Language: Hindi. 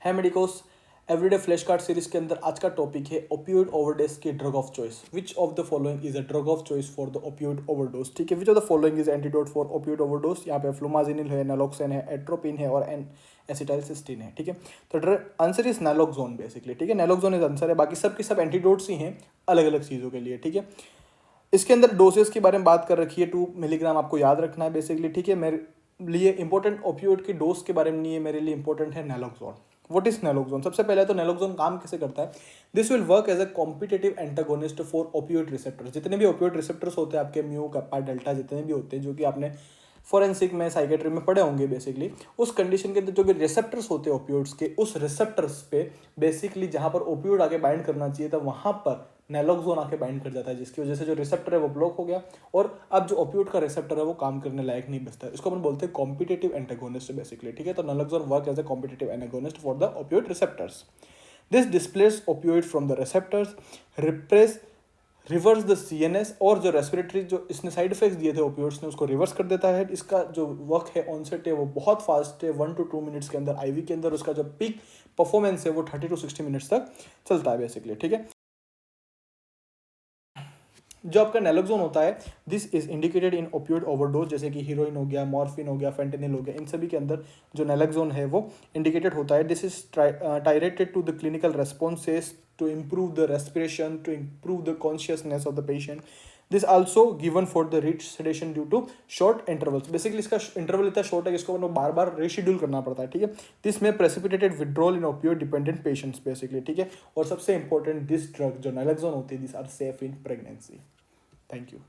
है medicos everyday flash card series के अंदर आज का टॉपिक है ओपियोइड ओवरडोज की drug of choice. Which of the following is a drug of choice for the opioid overdose. ठीक है, which of the following is antidote for opioid overdose. यहाँ पे फ्लुमाजिनिल है, नैलोक्सेन है, एट्रोपिन है और एसिटाइलसिस्टीन है। ठीक है, तो आंसर इज नैलोक्सोन बेसिकली। ठीक है, नैलोक्सोन इज आंसर है, बाकी सब के सब एंटीडोट्स ही हैं अलग अलग चीज़ों के लिए। ठीक है, इसके अंदर डोसेस के बारे में बात कर रखी है, 2 मिलीग्राम आपको याद रखना है बेसिकली। ठीक है, मेरे लिए इंपॉर्टेंट ओपियोइड की डोज के बारे में नहीं है, मेरे लिए इंपॉर्टेंट है नैलोक्सोन। What is naloxone? सबसे पहले तो नैलोक्सोन काम कैसे करता है? This will work as a competitive antagonist for opioid receptors. जितने भी ओपियोइड रिसेप्टर्स होते हैं आपके, म्यू, कप्पा, डेल्टा, जितने भी होते हैं जो कि आपने फोरेंसिक में, साइकेट्री में पढ़े होंगे बेसिकली, उस कंडीशन के अंदर जो भी रिसेप्टर्स होते हैं ओपियोइड्स के, उस रिसेप्टर्स पे बेसिकली जहां पर ओपियोइड आके बाइंड करना चाहिए था वहां पर नैलोक्सोन आके बाइंड कर जाता है, जिसकी वजह से जो रिसेप्टर है वो ब्लॉक हो गया और अब जो ओपियोइड का रिसेप्टर है वो काम करने लायक नहीं बचता है। इसको अपन बोलते हैं कॉम्पिटिटिव एंटागोनिस्ट बेसिकली। ठीक है, तो naloxone work as a competitive antagonist for the opioid receptors. This displace opioid from the receptors, repress reverse the CNS, और जो रेस्पिरेटरी जो इसने साइड इफेक्ट्स दिए थे ओपियोइड्स ने उसको रिवर्स कर देता है। इसका जो वर्क है ऑनसेट है वो बहुत फास्ट है, 1 to 2 मिनट्स के अंदर आईवी के अंदर उसका जो पीक परफॉर्मेंस है वो 30 to 60 मिनट्स तक चलता है बेसिकली। ठीक है, जो आपका नैलोक्सोन होता है, this is indicated in opioid overdose, जैसे कि हीरोइन हो गया, मॉर्फिन हो गया, फेंटेनिल हो गया, इन सभी के अंदर जो नैलोक्सोन है वो इंडिकेटेड होता है। This is titrated to the clinical responses to improve the respiration, to improve the consciousness of the patient. This also given for the rich sedation due to short intervals. Basically इसका इंटरवल इतना शॉर्ट है कि इसको बार बार रेशिड्यूल करना पड़ता है। ठीक है, दिस में precipitated withdrawal in opioid dependent patients basically. ठीक है, और सबसे इंपॉर्टेंट, दिस ड्रग जो नैलोक्सोन होती है, this are safe in pregnancy. Thank you.